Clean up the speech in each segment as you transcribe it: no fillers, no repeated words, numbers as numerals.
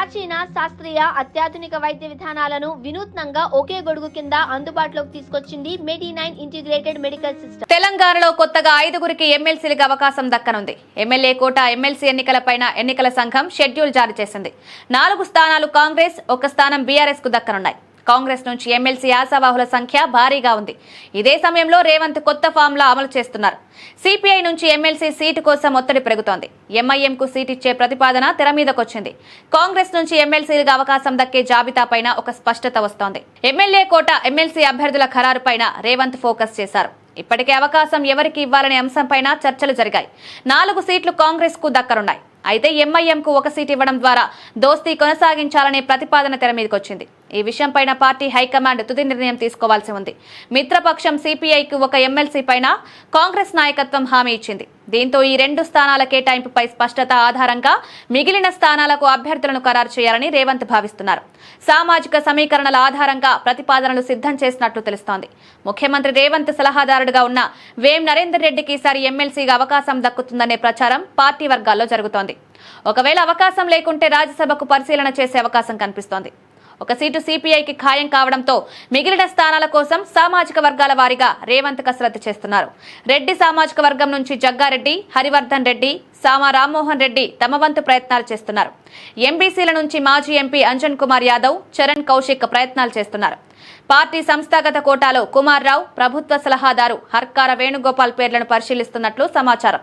ప్రాచీన శాస్త్రీయ అత్యాధునిక వైద్య విధానాలను వినూత్నంగా ఒకే గొడుగు కింద అందుబాటులోకి తీసుకొచ్చింది మెడి9 ఇంటిగ్రేటెడ్ మెడికల్ సిస్టమ్. తెలంగాణలో కొత్తగా 5గురికి ఎమ్మెల్సీలకు అవకాశం దక్కనుంది. ఎమ్మెల్యే కోట ఎమ్మెల్సీ ఎన్నికలపైన ఎన్నికల సంఘం షెడ్యూల్ జారీ చేసింది. 4 స్థానాలు కాంగ్రెస్, 1 స్థానం బీఆర్ఎస్ కు దక్కనున్నాయి. కాంగ్రెస్ నుంచి ఎమ్మెల్సీ ఆశావాహుల సంఖ్య భారీగా ఉంది. ఇదే సమయంలో రేవంత్ కొత్త ఫార్ములా అమలు చేస్తున్నారు. సిపిఐ నుంచి ఎమ్మెల్సీ సీటు కోసం ఒత్తిడి పెరుగుతోంది. ఎంఐఎంకు సీటు ఇచ్చే ప్రతిపాదన తెర మీదకొచ్చింది. కాంగ్రెస్ నుంచి ఎమ్మెల్సీలకు అవకాశం దక్కే జాబితాపైన ఒక స్పష్టత వస్తోంది. ఎమ్మెల్యే కోట ఎమ్మెల్సీ అభ్యర్థుల ఖరారుపైన రేవంత్ ఫోకస్ చేశారు. ఇప్పటికే అవకాశం ఎవరికి ఇవ్వాలనే అంశంపైన చర్చలు జరిగాయి. 4 సీట్లు కాంగ్రెస్ కు దక్కనున్నాయి. అయితే ఎంఐఎంకు 1 సీటు ఇవ్వడం ద్వారా దోస్తీ కొనసాగించాలనే ప్రతిపాదన తెర మీదకొచ్చింది. ఈ విషయంపైన పార్టీ హైకమాండ్ తుది నిర్ణయం తీసుకోవాల్సి ఉంది. మిత్రపక్షం సిపిఐకి 1 ఎమ్మెల్సీ పైన కాంగ్రెస్ నాయకత్వం హామీ ఇచ్చింది. దీంతో ఈ 2 స్థానాల కేటాయింపుపై స్పష్టత ఆధారంగా మిగిలిన స్థానాలకు అభ్యర్థులను ఖరారు చేయాలని రేవంత్ భావిస్తున్నారు. సామాజిక సమీకరణల ఆధారంగా ప్రతిపాదనలు సిద్ధం చేసినట్లు తెలుస్తోంది. ముఖ్యమంత్రి రేవంత్ సలహాదారుడుగా ఉన్న వేం నరేందర్ రెడ్డికి ఈసారి ఎమ్మెల్సీగా అవకాశం దక్కుతుందనే ప్రచారం పార్టీ వర్గాల్లో జరుగుతోంది. ఒకవేళ అవకాశం లేకుంటే రాజ్యసభకు పరిశీలన చేసే అవకాశం కనిపిస్తోంది. 1 సీటు సిపిఐకి ఖాయం కావడంతో మిగిలిన స్థానాల కోసం సామాజిక వర్గాల వారీగా రేవంత్ కసరత్తు చేస్తున్నారు. రెడ్డి సామాజిక వర్గం నుంచి జగ్గారెడ్డి, హరివర్ధన్ రెడ్డి, సామా రామ్మోహన్ రెడ్డి తమ వంతు ప్రయత్నాలు చేస్తున్నారు. ఎంబీసీల నుంచి మాజీ ఎంపీ అంజన్ కుమార్ యాదవ్, చరణ్ కౌశిక్ ప్రయత్నాలు చేస్తున్నారు. పార్టీ సంస్థాగత కోటాలో కుమార్ రావు, ప్రభుత్వ సలహాదారు హర్కార వేణుగోపాల్ పేర్లను పరిశీలిస్తున్నట్లు సమాచారం.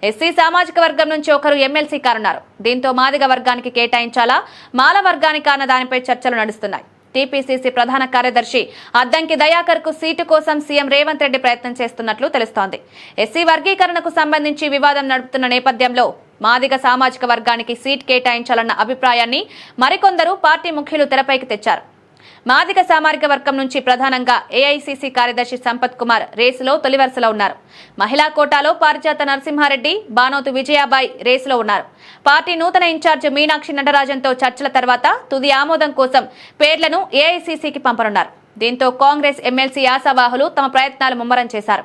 ఎస్సీ సామాజిక వర్గం నుంచి ఒకరు ఎమ్మెల్సీ కానున్నారు. దీంతో మాదిగ వర్గానికి కేటాయించాలా, మాల వర్గానికి అన్న దానిపై చర్చలు నడుస్తున్నాయి. టీపీసీసీ ప్రధాన కార్యదర్శి అద్దంకి దయాకర్ కు సీటు కోసం సీఎం రేవంత్ రెడ్డి ప్రయత్నం చేస్తున్నట్లు తెలుస్తోంది. ఎస్సీ వర్గీకరణకు సంబంధించి వివాదం నడుపుతున్న నేపథ్యంలో మాదిగ సామాజిక వర్గానికి సీట్ కేటాయించాలన్న అభిప్రాయాన్ని మరికొందరు పార్టీ ముఖ్యులు తెరపైకి తెచ్చారు. మాదిగ సామాజిక వర్గం నుంచి ప్రధానంగా ఏఐసీసీ కార్యదర్శి సంపత్ కుమార్ రేసులో తొలి వరుసలో ఉన్నారు. మహిళా కోటాలో పారిజాత నరసింహారెడ్డి, బానోతు విజయాబాయ్ రేసులో ఉన్నారు. పార్టీ నూతన ఇన్ఛార్జ్ మీనాక్షి నటరాజన్తో చర్చల తర్వాత తుది ఆమోదం కోసం పేర్లను ఏఐసీసీకి పంపనున్నారు. దీంతో కాంగ్రెస్ ఎమ్మెల్సీ ఆశావాహులు తమ ప్రయత్నాలు ముమ్మరం చేశారు.